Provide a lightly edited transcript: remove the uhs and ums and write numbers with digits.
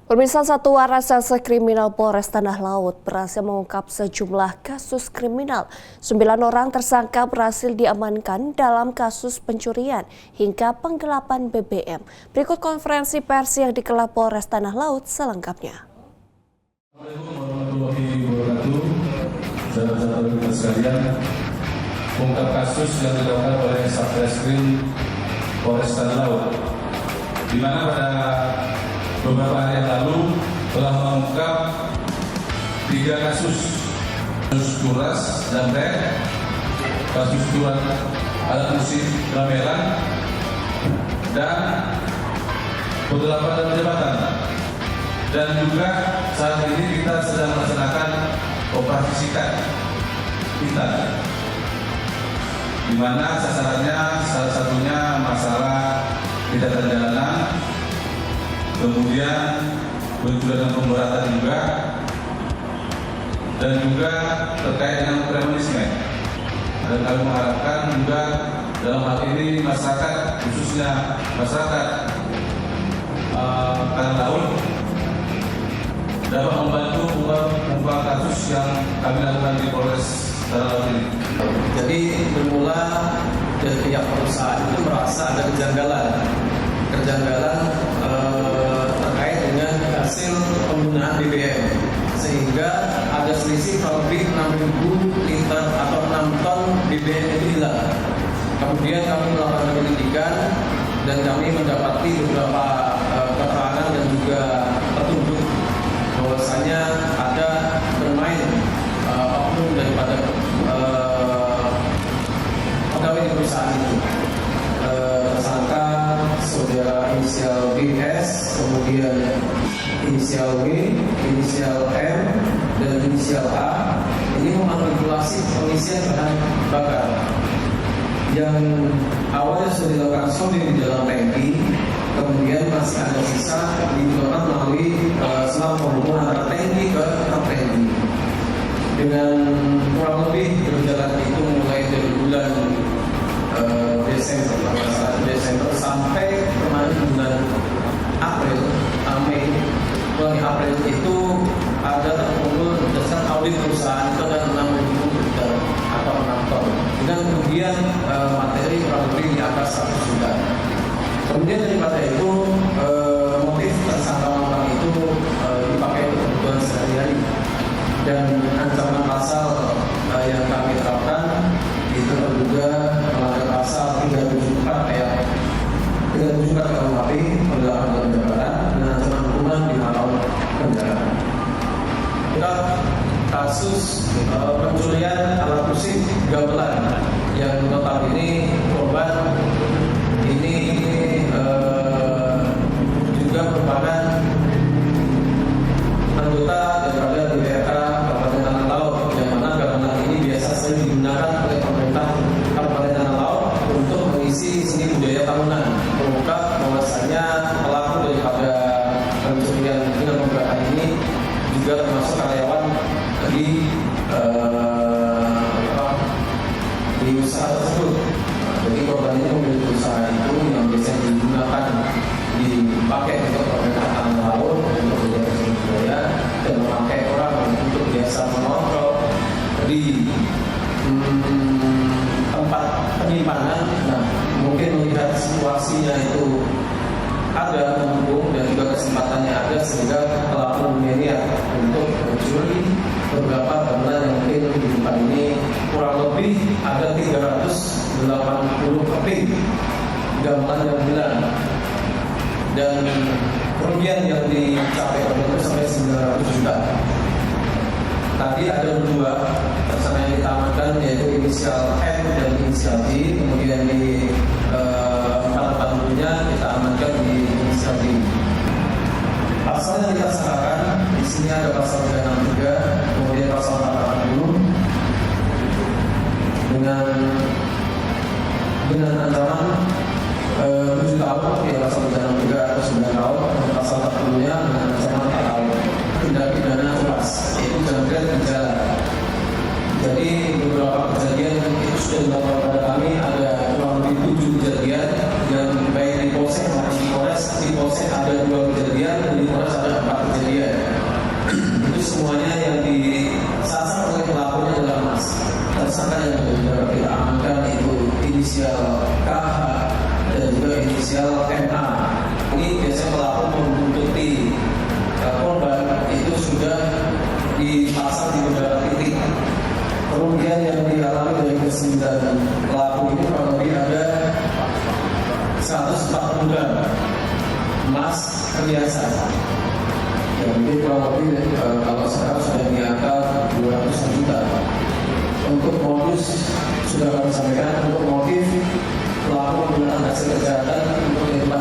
Pemirsa, Satuan Reserse Kriminal Polres Tanah Laut berhasil mengungkap sejumlah kasus kriminal. 9 orang tersangka berhasil diamankan dalam kasus pencurian hingga penggelapan BBM. Berikut konferensi pers yang digelar Polres Tanah Laut selengkapnya. Assalamualaikum warahmatullahi wabarakatuh. Saudara-saudara kita sekalian, mengungkap kasus yang dilakukan oleh Satreskrim Polres Tanah Laut, di mana pada beberapa hari yang lalu telah mengungkap 3 kasus kuras dan rek, kasus jual alat musik gamelan, dan penggelapan dan penyebatan. Dan juga saat ini kita sedang melaksanakan operasi sikat kita, di mana sasarannya salah satunya masalah tidak perjalanan, kemudian pencurian dan pemberatan juga, dan juga terkait dengan premanisme. Dan kami mengharapkan juga dalam hal ini masyarakat, khususnya masyarakat Tanah Laut, dapat membantu mengungkap kasus yang kami lakukan di Polres Tanah Laut ini. Jadi bermula dari pihak perusahaan itu merasa ada kejanggalan terkait dengan hasil penggunaan BBM, sehingga ada selisih kurang lebih 6.000 liter atau 6 ton BBM itu hilang. Kemudian kami melakukan penyelidikan dan kami mendapati beberapa keterangan dan juga petunjuk bahwasanya ada bermain oknum daripada pegawai di perusahaan itu. Tersangka saudara inisial BS, kemudian inisial W, inisial M, dan inisial A ini memanipulasi pengisian bahan bakar yang awalnya sudah dilakukan soldering di dalam tangki, kemudian masih ada sisa dikeluarkan melalui selang penghubung antara tangki ke tangki. Dengan kurang lebih berjalan itu mulai dari bulan Desember sampai kemarin bulan April, bulan April itu ada terkumpul berdasarkan audit perusahaan itu ada 6.000 liter atau 6 ton, dengan kerugian materi kurang lebih di atas 1 juta. Kemudian daripada itu motif tersangka orang itu dipakai untuk kebutuhan sehari-hari, dan ancaman pasal yang kami terapkan itu terduga melanggar pasal 374 ayat 374 KUHP penggelapan dan penjabatan dengan ancaman hukuman 5 tahun penjara. Kita kasus pencurian alat musik gamelan yang notabene korban ini juga merupakan anggota daripada DPRK Kabupaten Tanah Laut, yang mana gamelan ini biasa sering digunakan oleh pemerintah Kabupaten Tanah Laut untuk mengisi seni budaya tahunan. Mengungkap bahwasanya pelaku daripada pencurian dengan pemberatan ini juga termasuk karyawan di usaha tersebut. Jadi korban ini memiliki usaha itu yang biasanya digunakan dipakai untuk pemerintah Tanah Laut untuk menjaga seni budaya, dan memakai orang untuk biasa mengontrol di tempat penyimpanan. Nah, mungkin melihat situasinya itu ada mendukung dan juga kesempatannya ada, sehingga pelaku berniat untuk mencuri beberapa gamelan yang mungkin di tempat ini kurang lebih ada 380 keping gamelan yang hilang, dan kerugian yang dicapai itu sampai 900 juta. Tadi ada 2 tersangka yang ditamatkan, yaitu inisial M dan inisial J. Kemudian di 480-nya kita amankan di inisial D. Pasal yang kita sangkakan di sini ada pasal 363, kemudian pasal 480 dengan ancaman 7 tahun, ya pasal 363 atau 9 tahun, dan pasal 40-nya dengan ancaman 4 tahun. Tindak pidana ulas, yaitu jangkauan penjara. Jadi beberapa kejadian itu sudah dilaporkan pada kami, ada kurang lebih 7 kejadian yang baik di Polsek maupun di Polres. Di Polsek ada 2 kejadian, di Polres ada 4 semuanya yang disasar oleh pelakunya adalah Mas. Tersangka yang sudah kita amankan itu inisial KH dan juga inisial MA. Ini biasanya pelaku membuntuti korban itu sudah dipasang di beberapa titik. Kerugian yang dialami dari kesembilan pelaku ini kurang lebih ada 140 gram emas perhiasan. Yang mungkin kurang lebih kalau sekarang sudah di angka 200 juta. Untuk modus sudah kami sampaikan, untuk motif pelaku menggunakan hasil kejahatan untuk kehidupan